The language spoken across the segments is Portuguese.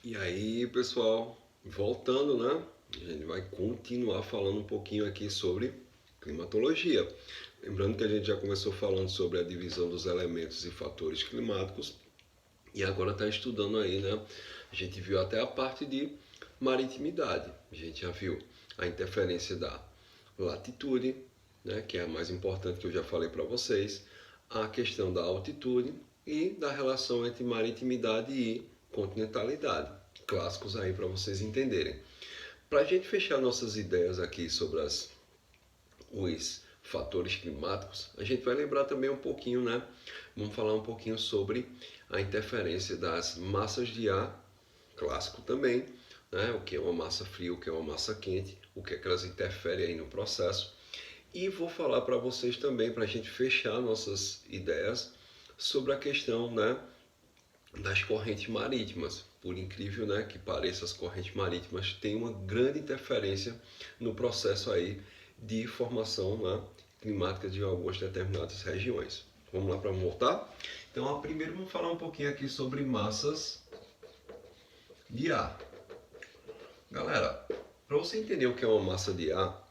E aí, pessoal, voltando, né? A gente vai continuar falando um pouquinho aqui sobre climatologia. Lembrando que a gente já começou falando sobre a divisão dos elementos e fatores climáticos e agora está estudando aí, né? A gente viu até a parte de maritimidade. A gente já viu a interferência da latitude, né? Que é a mais importante que eu já falei para vocês, a questão da altitude e da relação entre maritimidade e continentalidade. Clássicos aí para vocês entenderem. Para a gente fechar nossas ideias aqui sobre os fatores climáticos, a gente vai lembrar também um pouquinho, né? Vamos falar um pouquinho sobre a interferência das massas de ar, clássico também, né? O que é uma massa fria, o que é uma massa quente, o que é que elas interferem aí no processo. E vou falar para vocês também, para a gente fechar nossas ideias, sobre a questão, né, das correntes marítimas. Por incrível, né, que pareça, as correntes marítimas têm uma grande interferência no processo aí de formação, né, climática de algumas determinadas regiões. Vamos lá para voltar? Então, primeiro vamos falar um pouquinho aqui sobre massas de ar. Galera, para você entender o que é uma massa de ar,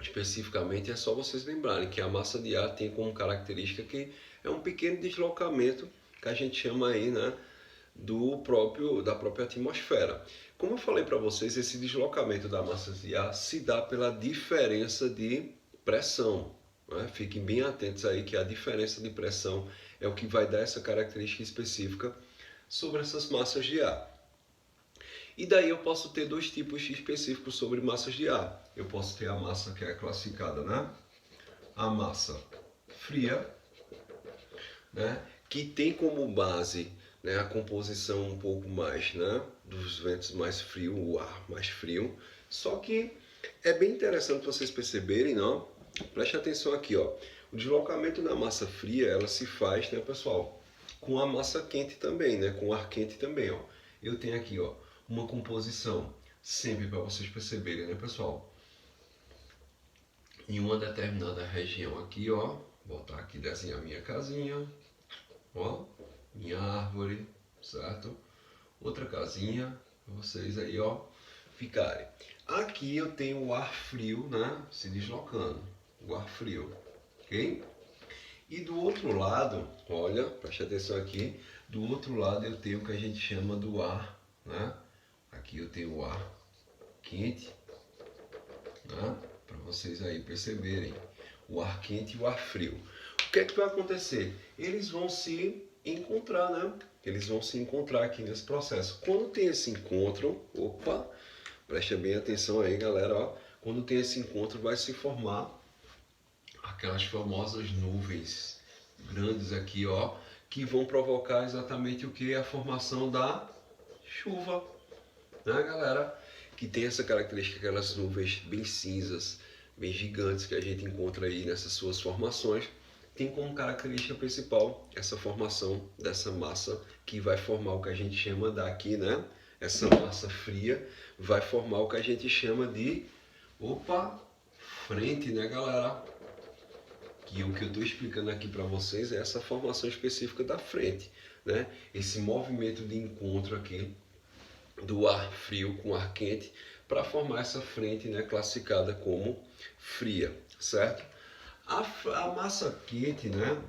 especificamente é só vocês lembrarem que a massa de ar tem como característica que é um pequeno deslocamento que a gente chama aí, né, da própria atmosfera. Como eu falei para vocês, esse deslocamento da massa de ar se dá pela diferença de pressão. Né? Fiquem bem atentos aí que a diferença de pressão é o que vai dar essa característica específica sobre essas massas de ar. E daí eu posso ter dois tipos específicos sobre massas de ar. Eu posso ter a massa que é classificada, né? A massa fria, né? Que tem como base, né, a composição um pouco mais, né, dos ventos mais frios, o ar mais frio. Só que é bem interessante vocês perceberem, não? Preste atenção aqui, ó. O deslocamento da massa fria, ela se faz, né, pessoal, com a massa quente também, né, com o ar quente também, ó. Eu tenho aqui, ó, uma composição, sempre para vocês perceberem, né, pessoal? Em uma determinada região aqui, ó, vou botar aqui, desenhar minha casinha, ó, minha árvore, certo? Outra casinha, para vocês aí, ó, ficarem. Aqui eu tenho o ar frio, né, se deslocando, o ar frio, ok? E do outro lado, olha, preste atenção aqui, do outro lado eu tenho o que a gente chama do ar, né? Aqui eu tenho o ar quente, né? Para vocês aí perceberem, o ar quente e o ar frio. O que é que vai acontecer? Eles vão se encontrar, né? Eles vão se encontrar aqui nesse processo. Quando tem esse encontro, opa, preste bem atenção aí, galera, ó. Quando tem esse encontro, vai se formar aquelas famosas nuvens grandes aqui, ó, que vão provocar exatamente o que? A formação da chuva, né, galera? Que tem essa característica, aquelas nuvens bem cinzas, bem gigantes que a gente encontra aí nessas suas formações, tem como característica principal essa formação dessa massa que vai formar o que a gente chama daqui, né? Essa massa fria vai formar o que a gente chama de, opa, frente, né, galera? Que o que eu estou explicando aqui para vocês é essa formação específica da frente, né? Esse movimento de encontro aqui do ar frio com ar quente para formar essa frente, né, classificada como fria, certo? A massa quente, né,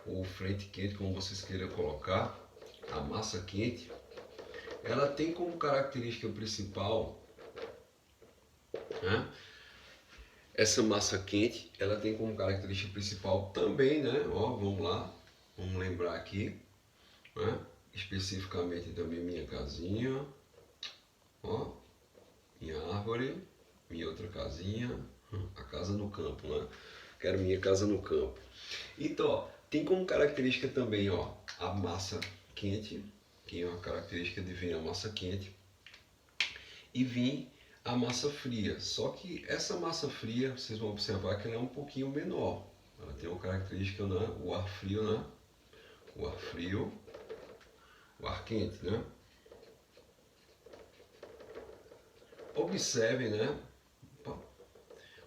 ou frente quente, como vocês queiram colocar, a massa quente, ela tem como característica principal, né, essa massa quente, ela tem como característica principal também, né, ó, vamos lá, vamos lembrar aqui, né, especificamente também minha casinha, ó, minha árvore, minha outra casinha, a casa no campo, né? Quero minha casa no campo. Então, ó, tem como característica também, ó, a massa quente, que é uma característica de vir a massa quente, e vir a massa fria. Só que essa massa fria, vocês vão observar que ela é um pouquinho menor. Ela tem uma característica, né? O ar frio, né? O ar frio, o ar quente, né? Observe, né?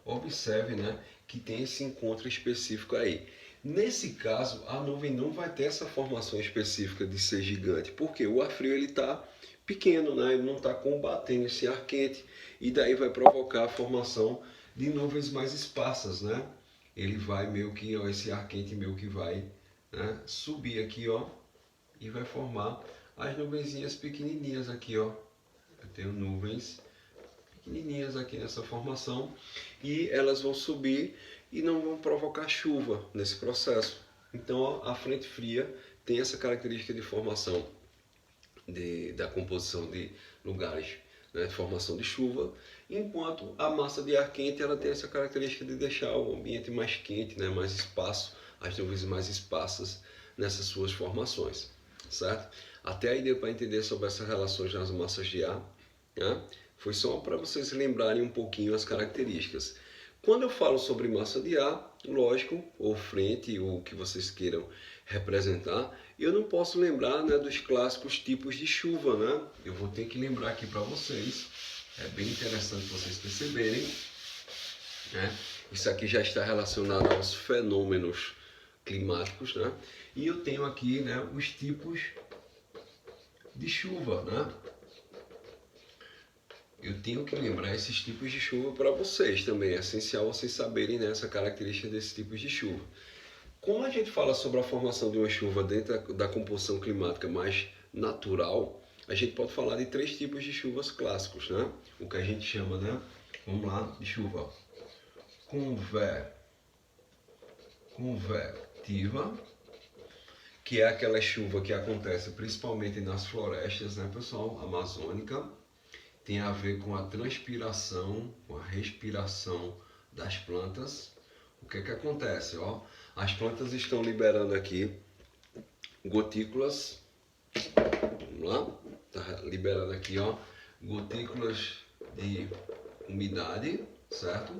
Observe, né, que tem esse encontro específico aí. Nesse caso, a nuvem não vai ter essa formação específica de ser gigante, porque o ar frio ele está pequeno, né? Ele não está combatendo esse ar quente e daí vai provocar a formação de nuvens mais esparsas, né? Ele vai meio que, ó, esse ar quente meio que vai, né, subir aqui, ó, e vai formar as nuvenzinhas pequenininhas aqui, ó. Eu tenho nuvens pequenininhas aqui nessa formação e elas vão subir e não vão provocar chuva nesse processo. Então, ó, a frente fria tem essa característica de formação da composição de lugares, né, de formação de chuva, enquanto a massa de ar quente ela tem essa característica de deixar o ambiente mais quente, né, mais espaço, as nuvens mais esparsas nessas suas formações, certo? Até aí deu para entender sobre essas relações nas massas de ar, né? Foi só para vocês lembrarem um pouquinho as características. Quando eu falo sobre massa de ar, lógico, ou frente, ou o que vocês queiram representar, eu não posso lembrar, né, dos clássicos tipos de chuva, né? Eu vou ter que lembrar aqui para vocês. É bem interessante vocês perceberem, né? Isso aqui já está relacionado aos fenômenos climáticos, né? E eu tenho aqui, né, os tipos de chuva, né? Eu tenho que lembrar esses tipos de chuva para vocês também. É essencial vocês saberem, né, essa característica desses tipos de chuva. Como a gente fala sobre a formação de uma chuva dentro da composição climática mais natural, a gente pode falar de 3 tipos de chuvas clássicos, né? O que a gente chama, né? Vamos lá, de chuva convectiva, que é aquela chuva que acontece principalmente nas florestas, né, pessoal, amazônica. Tem a ver com a transpiração, com a respiração das plantas. O que acontece, ó? As plantas estão liberando aqui gotículas, vamos lá, tá liberando aqui, ó, gotículas de umidade, certo?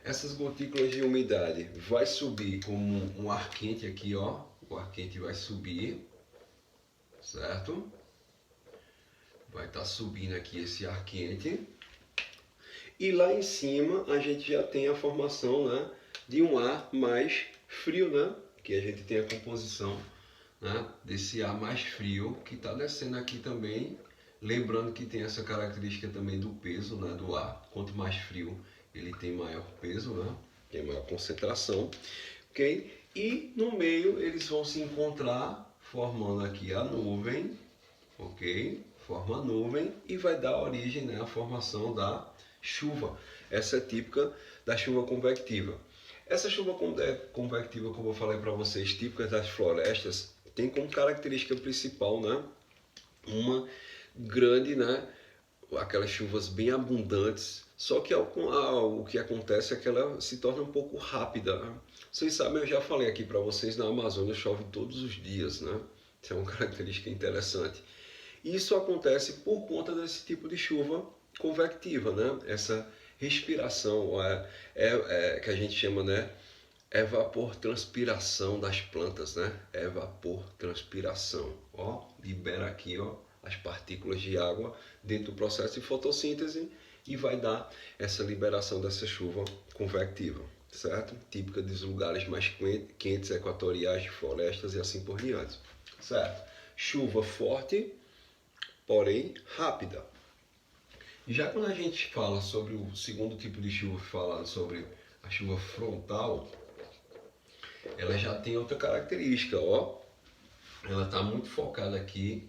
Essas gotículas de umidade vai subir como um ar quente aqui, ó, o ar quente vai subir, certo? Vai estar subindo aqui esse ar quente. E lá em cima a gente já tem a formação, né, de um ar mais frio, né? Que a gente tem a composição, né, desse ar mais frio que está descendo aqui também. Lembrando que tem essa característica também do peso, né, do ar. Quanto mais frio ele tem maior peso, né? Tem maior concentração. Ok? E no meio eles vão se encontrar formando aqui a nuvem. Ok? Forma a nuvem e vai dar origem, né, à formação da chuva. Essa é típica da chuva convectiva. Essa chuva convectiva, como eu falei para vocês, típica das florestas, tem como característica principal, né, uma grande, né, aquelas chuvas bem abundantes, só que o que acontece é que ela se torna um pouco rápida, né? Vocês sabem, eu já falei aqui para vocês, na Amazônia chove todos os dias, né? Isso é uma característica interessante. Isso acontece por conta desse tipo de chuva convectiva, né? Essa respiração, que a gente chama, né, evapotranspiração das plantas, né? Evapotranspiração, ó, libera aqui, ó, as partículas de água dentro do processo de fotossíntese e vai dar essa liberação dessa chuva convectiva, certo? Típica dos lugares mais quentes, equatoriais, de florestas e assim por diante, certo? Chuva forte, porém rápida. Já quando a gente fala sobre o segundo tipo de chuva, falando sobre a chuva frontal, ela já tem outra característica, ó. Ela está muito focada aqui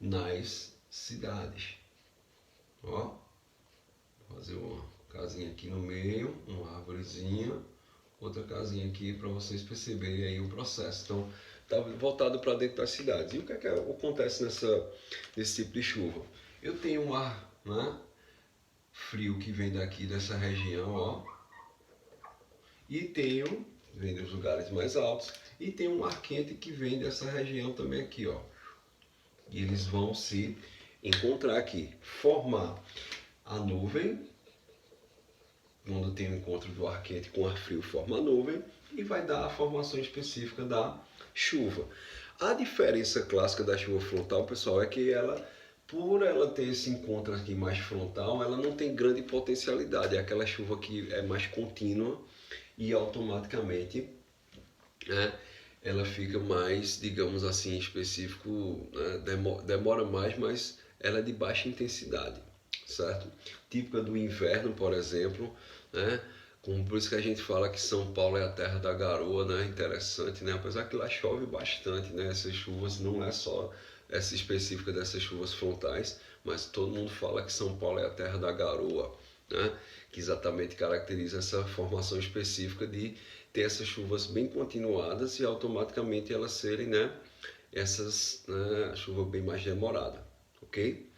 nas cidades. Ó, vou fazer uma casinha aqui no meio, uma árvorezinha, outra casinha aqui para vocês perceberem aí o processo. Então, está voltado para dentro das cidades. E o que acontece nesse tipo de chuva? Eu tenho um ar, né, frio que vem daqui dessa região, ó, e vem dos lugares mais altos, e tem um ar quente que vem dessa região também aqui, ó. E eles vão se encontrar aqui, formar a nuvem. Quando tem o encontro do ar quente com o ar frio, forma a nuvem e vai dar a formação específica da chuva. A diferença clássica da chuva frontal, pessoal, é que por ela ter esse encontro aqui mais frontal, ela não tem grande potencialidade. É aquela chuva que é mais contínua e automaticamente, né, ela fica mais, digamos assim, específico, né, demora mais, mas ela é de baixa intensidade, certo? Típica do inverno, por exemplo, né? Por isso que a gente fala que São Paulo é a terra da garoa, né? Interessante, né? Apesar que lá chove bastante, né? Essas chuvas não é só essa específica dessas chuvas frontais, mas todo mundo fala que São Paulo é a terra da garoa, né? Que exatamente caracteriza essa formação específica de ter essas chuvas bem continuadas e automaticamente elas serem, né? Essas, né? Chuva bem mais demorada, ok?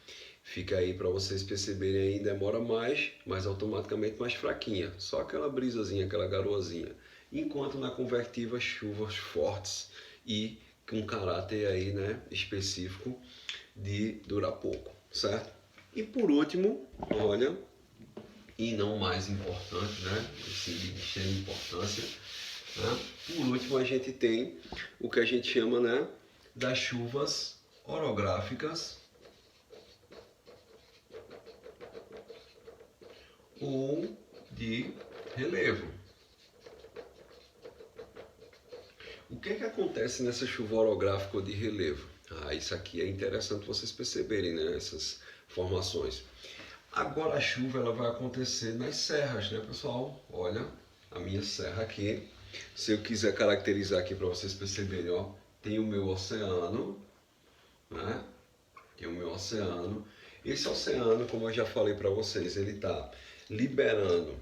Fica aí para vocês perceberem aí, demora mais, mas automaticamente mais fraquinha. Só aquela brisazinha, aquela garoazinha. Enquanto na convertiva, chuvas fortes e com caráter aí, né, específico de durar pouco, certo? E por último, olha, e não mais importante, né, assim, de extrema importância, né? Por último a gente tem o que a gente chama, né, das chuvas orográficas ou de relevo. O que é que acontece nessa chuva orográfica ou de relevo? Isso aqui é interessante vocês perceberem, né? Essas formações. Agora a chuva ela vai acontecer nas serras, né, pessoal? Olha, a minha serra aqui. Se eu quiser caracterizar aqui para vocês perceberem, ó, tem o meu oceano, né? Tem o meu oceano. Esse oceano, como eu já falei para vocês, ele está liberando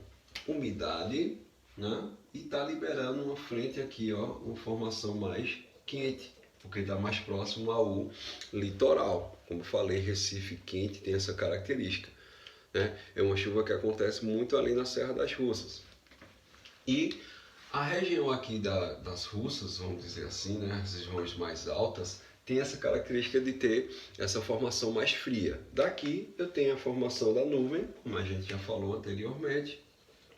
umidade, né? E está liberando uma frente aqui, ó, uma formação mais quente, porque está mais próximo ao litoral. Como falei, Recife quente tem essa característica, né? É uma chuva que acontece muito ali na Serra das Russas. E a região aqui das Russas, vamos dizer assim, né? As regiões mais altas, tem essa característica de ter essa formação mais fria. Daqui eu tenho a formação da nuvem, como a gente já falou anteriormente,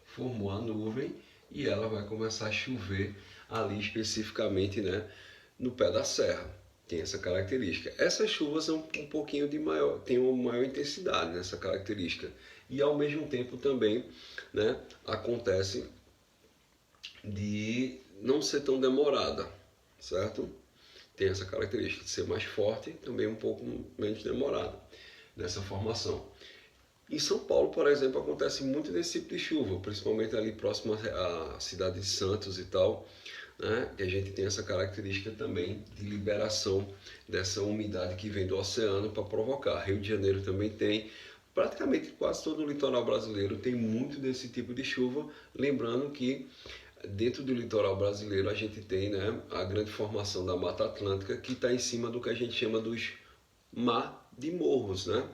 formou a nuvem e ela vai começar a chover ali especificamente, né, no pé da serra. Tem essa característica. Essas chuvas são um pouquinho de maior, tem uma maior intensidade nessa característica. E ao mesmo tempo também, né, acontece de não ser tão demorada, certo? Tem essa característica de ser mais forte e também um pouco menos demorada nessa formação. Em São Paulo, por exemplo, acontece muito desse tipo de chuva, principalmente ali próximo à cidade de Santos e tal, né? Que a gente tem essa característica também de liberação dessa umidade que vem do oceano para provocar. Rio de Janeiro também tem. Praticamente quase todo o litoral brasileiro tem muito desse tipo de chuva, lembrando que dentro do litoral brasileiro a gente tem, né, a grande formação da Mata Atlântica que está em cima do que a gente chama dos mar de morros, né?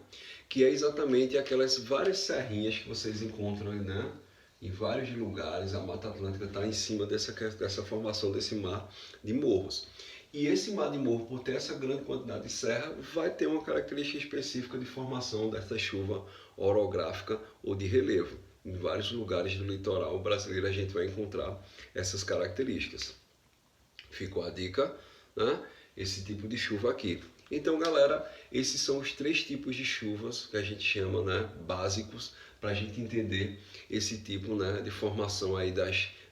Que é exatamente aquelas várias serrinhas que vocês encontram, né, em vários lugares. A Mata Atlântica está em cima dessa formação desse mar de morros. E esse mar de morro, por ter essa grande quantidade de serra, vai ter uma característica específica de formação dessa chuva orográfica ou de relevo. Em vários lugares do litoral brasileiro a gente vai encontrar essas características. Ficou a dica, né? Esse tipo de chuva aqui. Então, galera, esses são os 3 tipos de chuvas que a gente chama, né, básicos, para a gente entender esse tipo, né, de formação aí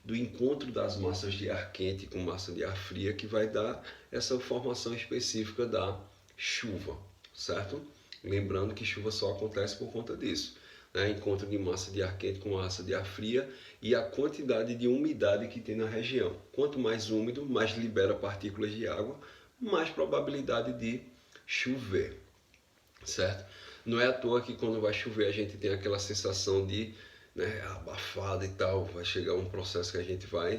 do encontro das massas de ar quente com massa de ar fria, que vai dar essa formação específica da chuva, certo? Lembrando que chuva só acontece por conta disso, né? Encontro de massa de ar quente com massa de ar fria e a quantidade de umidade que tem na região. Quanto mais úmido, mais libera partículas de água, mais probabilidade de chover, certo? Não é à toa que quando vai chover a gente tem aquela sensação de, né, abafada e tal, vai chegar um processo que a gente vai,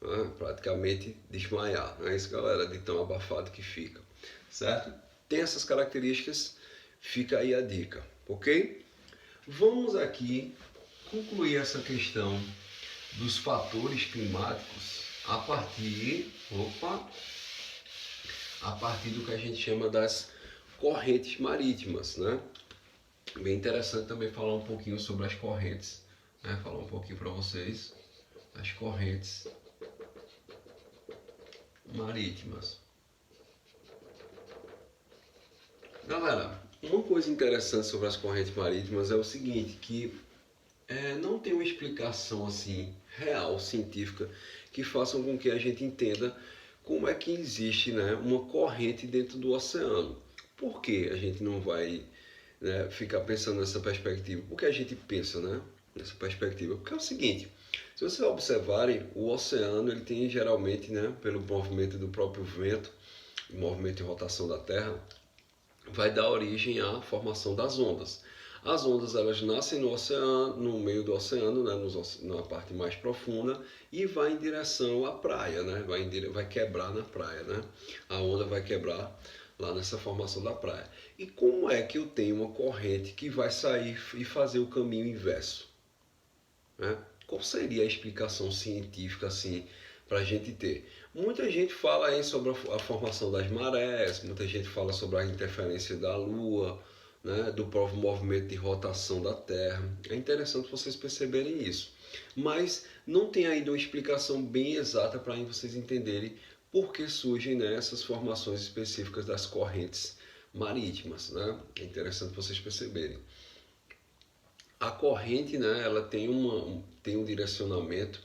né, praticamente desmaiar, não é isso, galera, de tão abafado que fica, certo? Tem essas características, fica aí a dica, ok? Vamos aqui concluir essa questão dos fatores climáticos a partir do que a gente chama das correntes marítimas, né? Bem interessante também falar um pouquinho sobre as correntes, né? Falar um pouquinho para vocês das correntes marítimas. Galera, uma coisa interessante sobre as correntes marítimas é o seguinte, que não tem uma explicação assim real, científica, que faça com que a gente entenda como é que existe, né, uma corrente dentro do oceano. Por que a gente não vai, né, ficar pensando nessa perspectiva? Por que a gente pensa, né, nessa perspectiva? Porque é o seguinte, se vocês observarem, o oceano ele tem geralmente, né, pelo movimento do próprio vento, o movimento e rotação da Terra, vai dar origem à formação das ondas. As ondas elas nascem no oceano, no meio do oceano, né, na parte mais profunda, e vai em direção à praia, né, vai quebrar na praia, né, a onda vai quebrar lá nessa formação da praia. E como é que eu tenho uma corrente que vai sair e fazer o caminho inverso? Né? Qual seria a explicação científica assim para a gente ter? Muita gente fala aí sobre a formação das marés, muita gente fala sobre a interferência da Lua, né, do próprio movimento de rotação da Terra. É interessante vocês perceberem isso. Mas não tem ainda uma explicação bem exata para vocês entenderem por que surgem, né, essas formações específicas das correntes marítimas. Né? É interessante vocês perceberem. A corrente, né, ela tem um direcionamento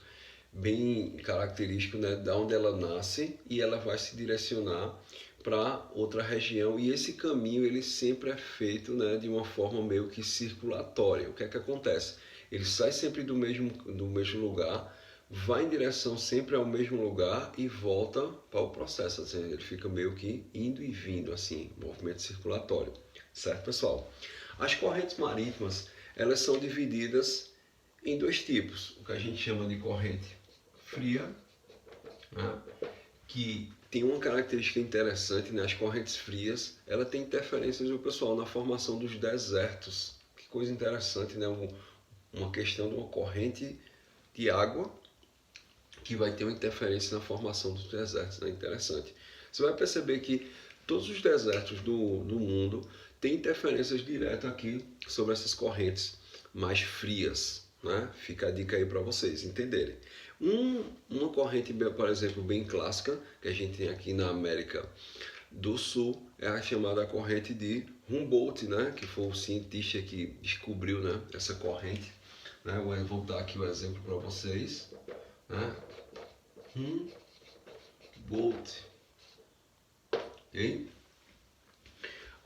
bem característico, né, da onde ela nasce, e ela vai se direcionar para outra região, e esse caminho ele sempre é feito, né, de uma forma meio que circulatória. O que é que acontece? Ele sai sempre do mesmo lugar, vai em direção sempre ao mesmo lugar e volta para o processo, assim, ele fica meio que indo e vindo, assim, movimento circulatório, certo, pessoal? As correntes marítimas, elas são divididas em dois tipos, o que a gente chama de corrente fria, né, que tem uma característica interessante, né? As correntes frias, ela tem interferências do pessoal na formação dos desertos. Que coisa interessante, né? Uma questão de uma corrente de água que vai ter uma interferência na formação dos desertos, né? Interessante. Você vai perceber que todos os desertos do mundo têm interferências diretas aqui sobre essas correntes mais frias, né? Fica a dica aí para vocês entenderem. Uma corrente, por exemplo, bem clássica, que a gente tem aqui na América do Sul, é a chamada corrente de Humboldt, né? Que foi o cientista que descobriu, né, essa corrente. Né? Vou dar aqui o exemplo para vocês. Né? Humboldt. Okay?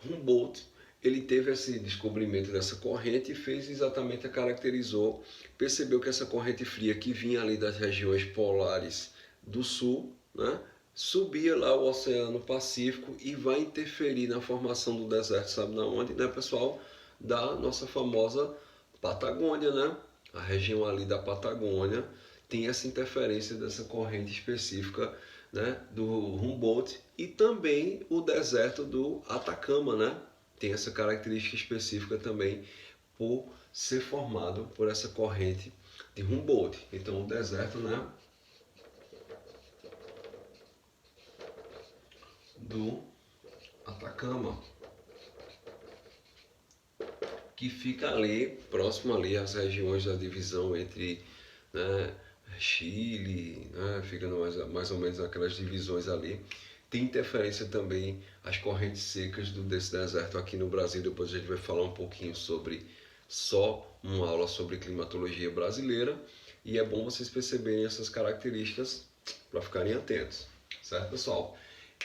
Humboldt, ele teve esse descobrimento dessa corrente e fez exatamente caracterizou, percebeu que essa corrente fria que vinha ali das regiões polares do sul, né, subia lá o Oceano Pacífico e vai interferir na formação do deserto, sabe na onde, né, pessoal? Da nossa famosa Patagônia, né? A região ali da Patagônia tem essa interferência dessa corrente específica, né, do Humboldt, e também o deserto do Atacama, né, tem essa característica específica também por ser formado por essa corrente de Humboldt. Então o deserto, né, do Atacama, que fica ali próximo ali às regiões da divisão entre, né, Chile, né, fica mais ou menos aquelas divisões ali. Tem interferência também as correntes secas desse deserto aqui no Brasil. Depois a gente vai falar um pouquinho sobre só uma aula sobre climatologia brasileira. E é bom vocês perceberem essas características para ficarem atentos, certo, pessoal?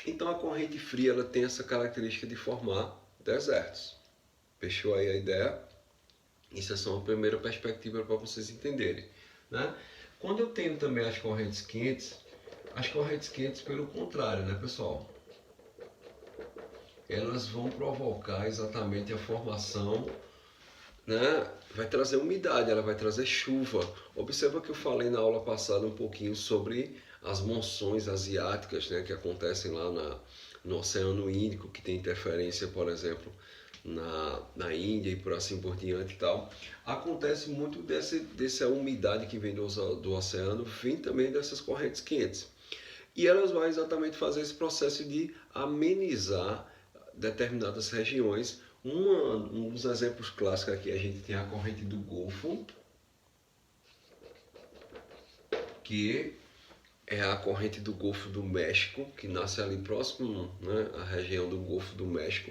Então a corrente fria ela tem essa característica de formar desertos. Fechou aí a ideia? Isso é só uma primeira perspectiva para vocês entenderem, né? Quando eu tenho também as correntes quentes, pelo contrário, né, pessoal? Elas vão provocar exatamente a formação, né? Vai trazer umidade, ela vai trazer chuva. Observa que eu falei na aula passada um pouquinho sobre as monções asiáticas, né, que acontecem lá no Oceano Índico, que tem interferência, por exemplo, na Índia e por assim por diante e tal. Acontece muito dessa umidade que vem do oceano, vem também dessas correntes quentes. E elas vão exatamente fazer esse processo de amenizar determinadas regiões. Um dos exemplos clássicos aqui, a gente tem a corrente do Golfo, que é a corrente do Golfo do México, que nasce ali próximo, né, à região do Golfo do México,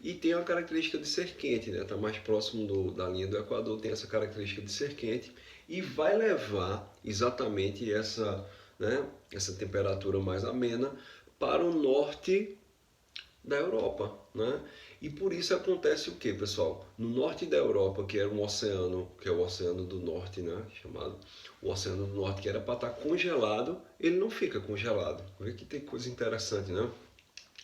e tem a característica de ser quente, né, tá mais próximo da linha do Equador, tem essa característica de ser quente, e vai levar exatamente essa, né, essa temperatura mais amena para o norte da Europa, né? E por isso acontece o que, pessoal? No norte da Europa, que era um oceano, que é o Oceano do Norte, né? Chamado o Oceano do Norte, que era para estar congelado, ele não fica congelado. Vê que tem coisa interessante, né?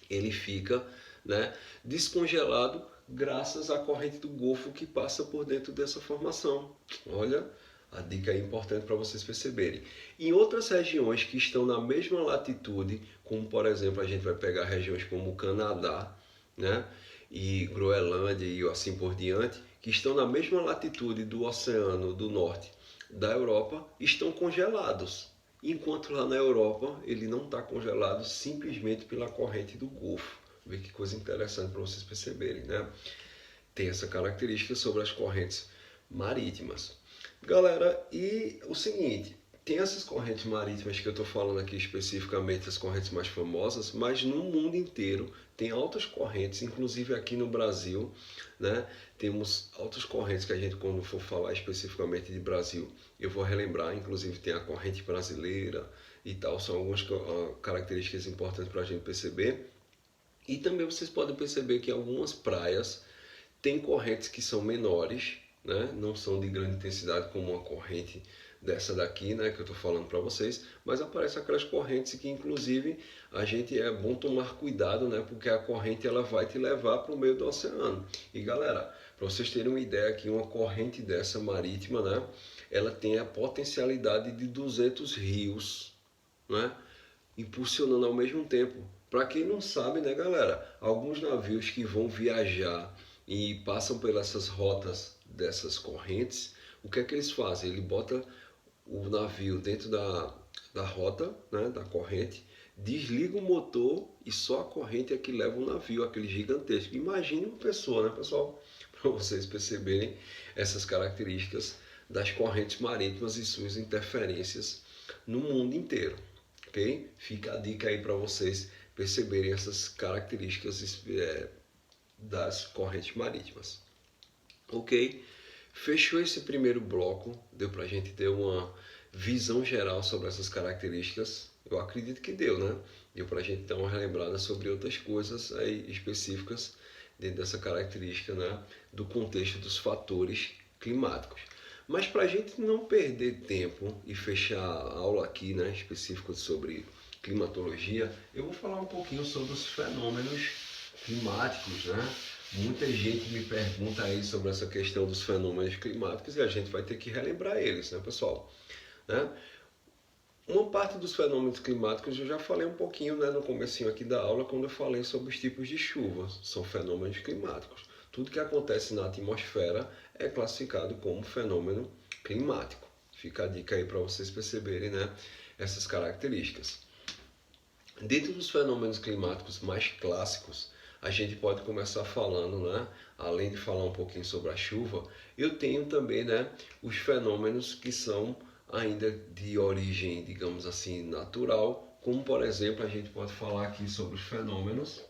Ele fica, né, descongelado graças à corrente do Golfo que passa por dentro dessa formação. Olha, a dica é importante para vocês perceberem. Em outras regiões que estão na mesma latitude, como por exemplo a gente vai pegar regiões como o Canadá, né, e Groenlândia e assim por diante, que estão na mesma latitude do Oceano do Norte da Europa, estão congelados. Enquanto lá na Europa ele não está congelado simplesmente pela corrente do Golfo. Vê que coisa interessante para vocês perceberem, né? Tem essa característica sobre as correntes marítimas. Galera, e o seguinte, tem essas correntes marítimas que eu estou falando aqui especificamente, as correntes mais famosas, mas no mundo inteiro tem altas correntes, inclusive aqui no Brasil, né? Temos altas correntes que a gente, quando for falar especificamente de Brasil, eu vou relembrar, inclusive tem a corrente brasileira e tal, são algumas características importantes para a gente perceber. E também vocês podem perceber que algumas praias tem correntes que são menores, né? Não são de grande intensidade como uma corrente dessa daqui, né, que eu estou falando para vocês, mas aparecem aquelas correntes que inclusive a gente é bom tomar cuidado, né, porque a corrente ela vai te levar para o meio do oceano. E galera, para vocês terem uma ideia aqui, uma corrente dessa marítima, né, ela tem a potencialidade de 200 rios, né, impulsionando ao mesmo tempo. Para quem não sabe, né, galera, alguns navios que vão viajar e passam pelas essas rotas dessas correntes, o que é que eles fazem? Ele bota o navio dentro da rota, né, da corrente, desliga o motor e só a corrente é que leva o navio, aquele gigantesco. Imagine uma pessoa, né, pessoal? Para vocês perceberem essas características das correntes marítimas e suas interferências no mundo inteiro. Ok? Fica a dica aí para vocês perceberem essas características das correntes marítimas. Ok? Fechou esse primeiro bloco, deu para a gente ter uma visão geral sobre essas características. Eu acredito que deu, né? Deu para a gente dar uma relembrada sobre outras coisas aí específicas dentro dessa característica, né? Do contexto dos fatores climáticos. Mas para a gente não perder tempo e fechar a aula aqui, né, específica sobre climatologia, eu vou falar um pouquinho sobre os fenômenos climáticos, né? Muita gente me pergunta aí sobre essa questão dos fenômenos climáticos e a gente vai ter que relembrar eles, né, pessoal? Né? Uma parte dos fenômenos climáticos eu já falei um pouquinho, né, no comecinho aqui da aula, quando eu falei sobre os tipos de chuva. São fenômenos climáticos. Tudo que acontece na atmosfera é classificado como fenômeno climático. Fica a dica aí para vocês perceberem, né, essas características. Dentro dos fenômenos climáticos mais clássicos, a gente pode começar falando, né, além de falar um pouquinho sobre a chuva, eu tenho também, né, os fenômenos que são ainda de origem, digamos assim, natural, como por exemplo a gente pode falar aqui sobre os fenômenos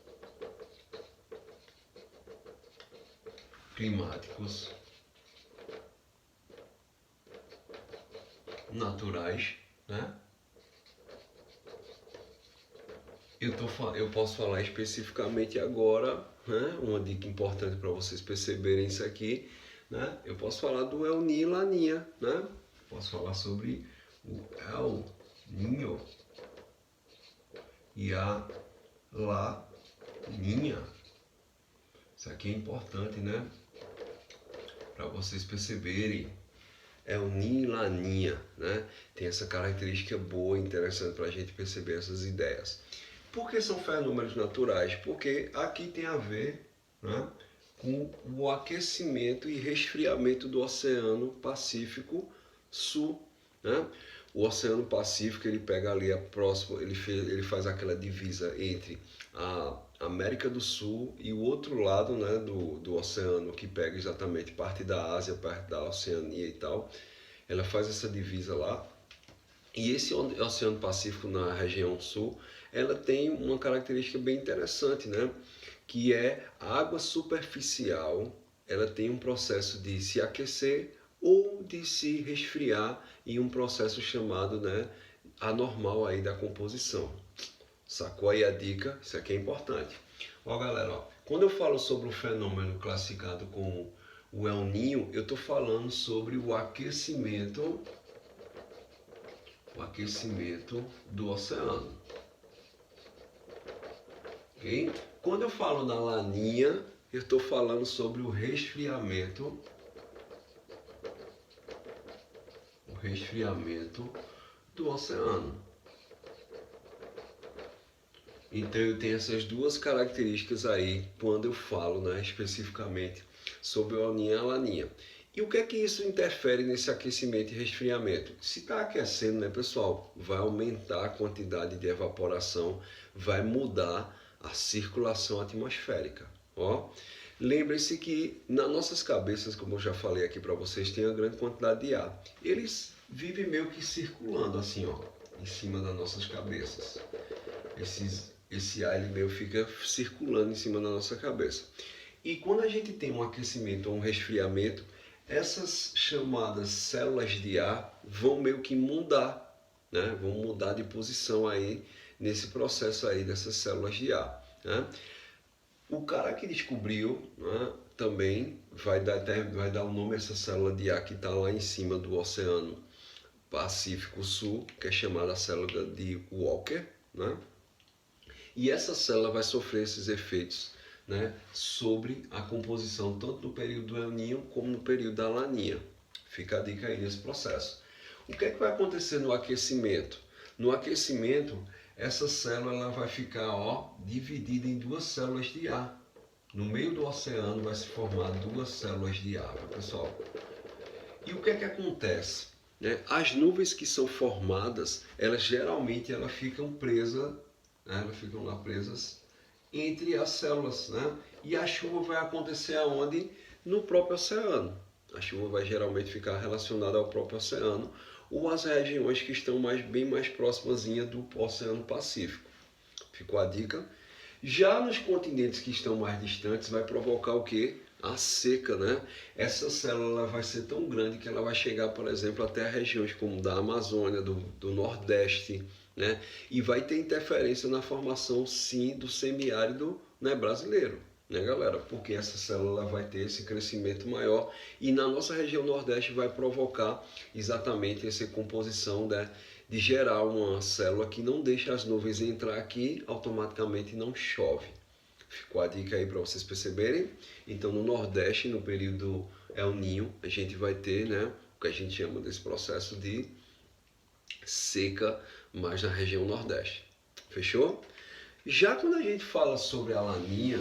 climáticos naturais, né? Eu posso falar especificamente agora, né? Uma dica importante para vocês perceberem isso aqui, né? Eu posso falar do El Niño e Laninha, né? Posso falar sobre o El Niño e a Laninha. Isso aqui é importante, né? Para vocês perceberem. É o Ninho e Laninha, né? Tem essa característica boa e interessante para a gente perceber essas ideias. Por que são fenômenos naturais? Porque aqui tem a ver, né, com o aquecimento e resfriamento do Oceano Pacífico Sul, né? O Oceano Pacífico ele pega ali a próxima, ele faz aquela divisa entre a América do Sul e o outro lado, né, do oceano, que pega exatamente parte da Ásia, parte da Oceania e tal. Ela faz essa divisa lá. E esse Oceano Pacífico na região sul, ela tem uma característica bem interessante, né? Que é a água superficial, ela tem um processo de se aquecer ou de se resfriar em um processo chamado, né, anormal aí da composição. Sacou aí a dica? Isso aqui é importante. Ó, galera, ó, quando eu falo sobre o fenômeno classificado como o El Niño, eu estou falando sobre o aquecimento do oceano. Ok? Quando eu falo da laninha, eu estou falando sobre o resfriamento do oceano. Então eu tenho essas duas características aí quando eu falo, né, especificamente sobre o El Niño e a laninha. E o que é que isso interfere nesse aquecimento e resfriamento? Se está aquecendo, né, pessoal, vai aumentar a quantidade de evaporação, vai mudar a circulação atmosférica. Ó, lembre-se que nas nossas cabeças, como eu já falei aqui para vocês, tem uma grande quantidade de ar. Eles vivem meio que circulando assim, ó, em cima das nossas cabeças. Esse ar ele meio fica circulando em cima da nossa cabeça. E quando a gente tem um aquecimento ou um resfriamento, essas chamadas células de ar vão meio que mudar, né? Vão mudar de posição aí nesse processo aí dessas células de ar, né? O cara que descobriu, né, também vai dar o nome a essa célula de ar que está lá em cima do Oceano Pacífico Sul, que é chamada célula de Walker, né? E essa célula vai sofrer esses efeitos, né, sobre a composição tanto no período do El Niño como no período da Laninha. Fica a dica aí nesse processo. O que é que vai acontecer no aquecimento? No aquecimento, essa célula ela vai ficar, ó, dividida em duas células de ar. No meio do oceano vai se formar duas células de ar, pessoal. E o que é que acontece? Né? As nuvens que são formadas, elas geralmente ficam presas, né? Elas ficam lá presas entre as células, né? E a chuva vai acontecer aonde? No próprio oceano. A chuva vai geralmente ficar relacionada ao próprio oceano ou às regiões que estão bem mais próximas do Oceano Pacífico. Ficou a dica? Já nos continentes que estão mais distantes vai provocar o quê? A seca, né? Essa célula vai ser tão grande que ela vai chegar, por exemplo, até regiões como da Amazônia, do Nordeste, né? E vai ter interferência na formação, sim, do semiárido, né, brasileiro, né, galera? Porque essa célula vai ter esse crescimento maior e na nossa região Nordeste vai provocar exatamente essa composição, né, de gerar uma célula que não deixa as nuvens entrar aqui, automaticamente não chove. Ficou a dica aí para vocês perceberem. Então no Nordeste, no período El Niño, a gente vai ter, né, o que a gente chama desse processo de seca, mais na região Nordeste. Fechou? Já quando a gente fala sobre a laninha,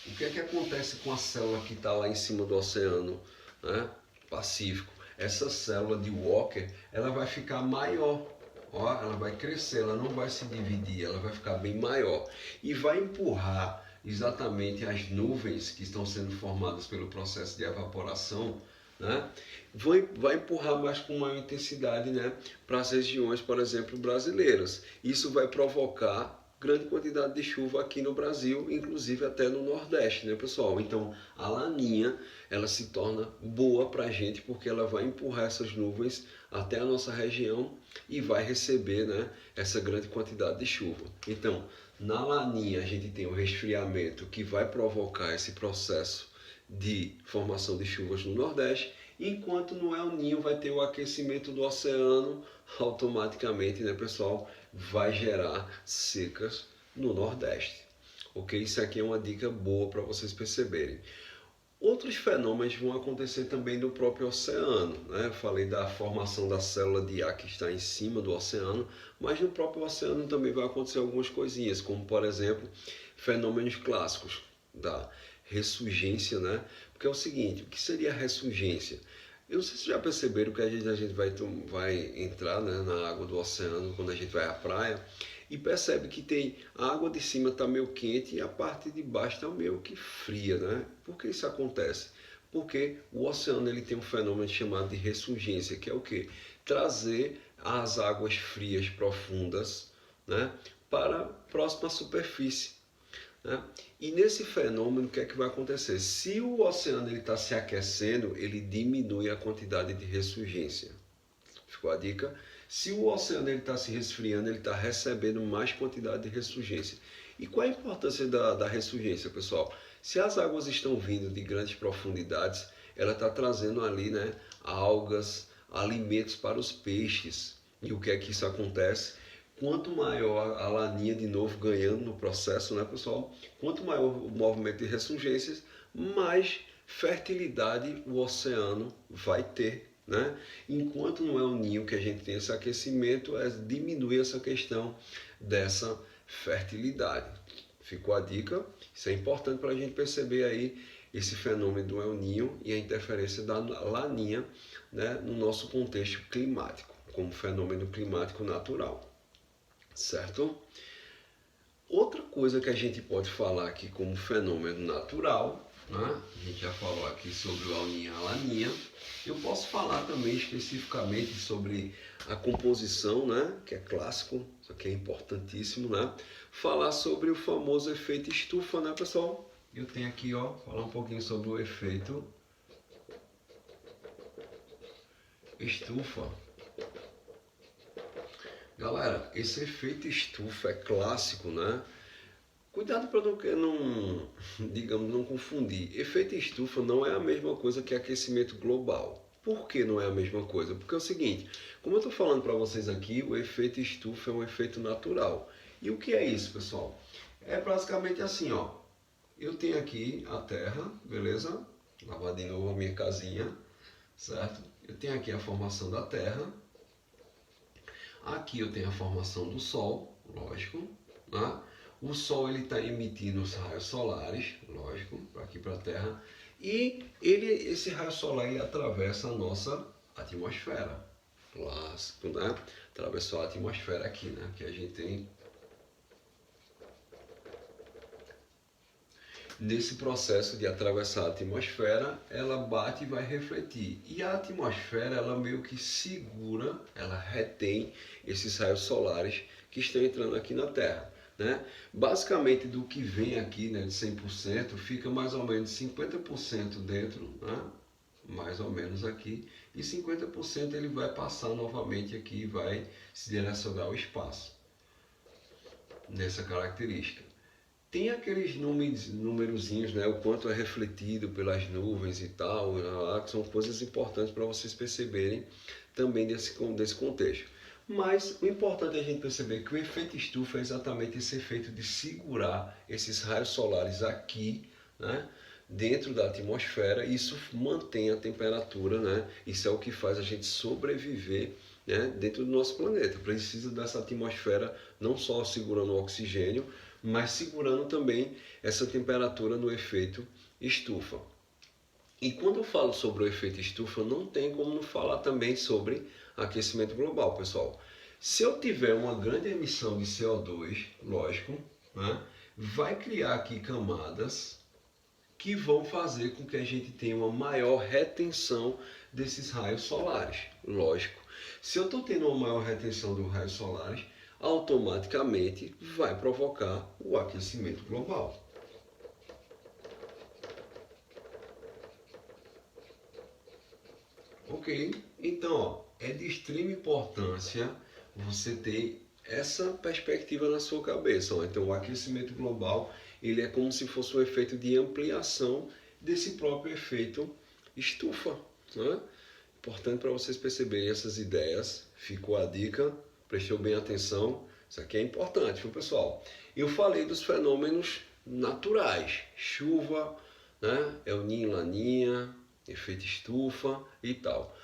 o que é que acontece com a célula que está lá em cima do Oceano, né, Pacífico? Essa célula de Walker, ela vai ficar maior. Ó, ela vai crescer, ela não vai se dividir, ela vai ficar bem maior. E vai empurrar exatamente as nuvens que estão sendo formadas pelo processo de evaporação, né? Vai empurrar mais com maior intensidade, né, para as regiões, por exemplo, brasileiras. Isso vai provocar grande quantidade de chuva aqui no Brasil, inclusive até no Nordeste, né, pessoal? Então, a laninha, ela se torna boa para a gente porque ela vai empurrar essas nuvens até a nossa região e vai receber, né, essa grande quantidade de chuva. Então, na laninha, a gente tem o resfriamento que vai provocar esse processo de formação de chuvas no Nordeste, enquanto no El Niño vai ter o aquecimento do oceano, automaticamente, né, pessoal, vai gerar secas no Nordeste. Ok? Isso aqui é uma dica boa para vocês perceberem. Outros fenômenos vão acontecer também no próprio oceano, né? Eu falei da formação da célula de ar que está em cima do oceano, mas no próprio oceano também vai acontecer algumas coisinhas, como por exemplo, fenômenos clássicos da ressurgência, né? Porque é o seguinte, o que seria a ressurgência? Eu não sei se vocês já perceberam que a gente vai entrar, né, na água do oceano quando a gente vai à praia e percebe que tem a água de cima está meio quente e a parte de baixo está meio que fria, né? Por que isso acontece? Porque o oceano ele tem um fenômeno chamado de ressurgência, que é o quê? Trazer as águas frias profundas, né, para a próxima superfície. Né? E nesse fenômeno, o que é que vai acontecer? Se o oceano está se aquecendo, ele diminui a quantidade de ressurgência. Ficou a dica? Se o oceano está se resfriando, ele está recebendo mais quantidade de ressurgência. E qual é a importância da ressurgência, pessoal? Se as águas estão vindo de grandes profundidades, ela está trazendo ali, né, algas, alimentos para os peixes. E o que é que isso acontece? Quanto maior a laninha de novo ganhando no processo, né, pessoal? Quanto maior o movimento de ressurgências, mais fertilidade o oceano vai ter, né? Enquanto não é o ninho que a gente tem esse aquecimento, diminui essa questão dessa fertilidade. Ficou a dica? Isso é importante para a gente perceber aí esse fenômeno do El Niño e a interferência da Laninha, né, no nosso contexto climático, como fenômeno climático natural, certo? Outra coisa que a gente pode falar aqui como fenômeno natural, né? A gente já falou aqui sobre o El Niño e a Laninha. Eu posso falar também especificamente sobre a composição, né? Que é clássico, isso aqui é importantíssimo, né? Falar sobre o famoso efeito estufa, né, pessoal? Eu tenho aqui, ó, falar um pouquinho sobre o efeito estufa. Galera, esse efeito estufa é clássico, né? Cuidado para não, digamos, não confundir. Efeito estufa não é a mesma coisa que aquecimento global. Por que não é a mesma coisa? Porque é o seguinte, como eu estou falando para vocês aqui, o efeito estufa é um efeito natural. E o que é isso, pessoal? É basicamente assim, ó. Eu tenho aqui a Terra, beleza? Lavar de novo a minha casinha, certo? Eu tenho aqui a formação da Terra. Aqui eu tenho a formação do Sol, lógico, né? O Sol ele está emitindo os raios solares, lógico, aqui para a Terra, e esse raio solar ele atravessa a nossa atmosfera, clássico, né? Atravessou a atmosfera aqui, né? Que a gente tem nesse processo de atravessar a atmosfera, ela bate e vai refletir. E a atmosfera, ela meio que segura, ela retém esses raios solares que estão entrando aqui na Terra. Né? Basicamente, do que vem aqui, né, de 100%, fica mais ou menos 50% dentro, né? Mais ou menos aqui, e 50% ele vai passar novamente aqui e vai se direcionar ao espaço, nessa característica. Tem aqueles númerozinhos, né, o quanto é refletido pelas nuvens e tal, que são coisas importantes para vocês perceberem também desse contexto. Mas o importante é a gente perceber que o efeito estufa é exatamente esse efeito de segurar esses raios solares aqui, né, dentro da atmosfera, e isso mantém a temperatura, né? Isso é o que faz a gente sobreviver, né, dentro do nosso planeta. Precisa dessa atmosfera não só segurando o oxigênio, mas segurando também essa temperatura no efeito estufa. E quando eu falo sobre o efeito estufa, não tem como não falar também sobre aquecimento global, pessoal. Se eu tiver uma grande emissão de CO2, lógico, né, vai criar aqui camadas que vão fazer com que a gente tenha uma maior retenção desses raios solares, lógico. Se eu estou tendo uma maior retenção dos raios solares, automaticamente vai provocar o aquecimento global. Ok? Então, ó, é de extrema importância você ter essa perspectiva na sua cabeça. Ó. Então, o aquecimento global ele é como se fosse um efeito de ampliação desse próprio efeito estufa. Né? Importante para vocês perceberem essas ideias. Ficou a dica, prestou bem atenção. Isso aqui é importante, viu, pessoal? Eu falei dos fenômenos naturais, chuva, né? El Niño, Laninha, efeito estufa e tal.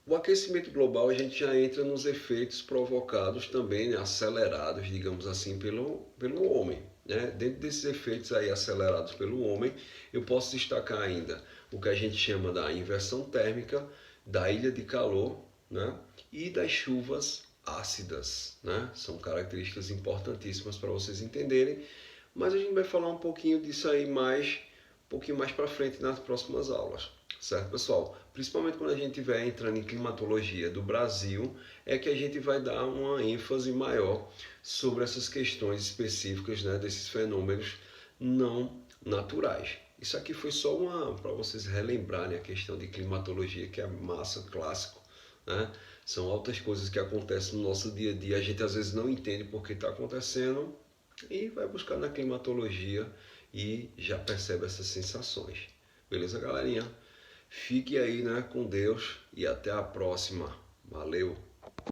O aquecimento global a gente já entra nos efeitos provocados também, né, acelerados, digamos assim, pelo homem. Né? Dentro desses efeitos aí acelerados pelo homem, eu posso destacar ainda o que a gente chama da inversão térmica, da ilha de calor, né? E das chuvas ácidas. Né? São características importantíssimas para vocês entenderem, mas a gente vai falar um pouquinho disso aí um pouquinho mais para frente nas próximas aulas. Certo, pessoal? Principalmente quando a gente estiver entrando em climatologia do Brasil, é que a gente vai dar uma ênfase maior sobre essas questões específicas, né, desses fenômenos não naturais. Isso aqui foi só para vocês relembrarem a questão de climatologia, que é massa, clássico, né? São outras coisas que acontecem no nosso dia a dia. A gente às vezes não entende por que está acontecendo, e vai buscar na climatologia e já percebe essas sensações. Beleza, galerinha? Fique aí, né, com Deus e até a próxima. Valeu!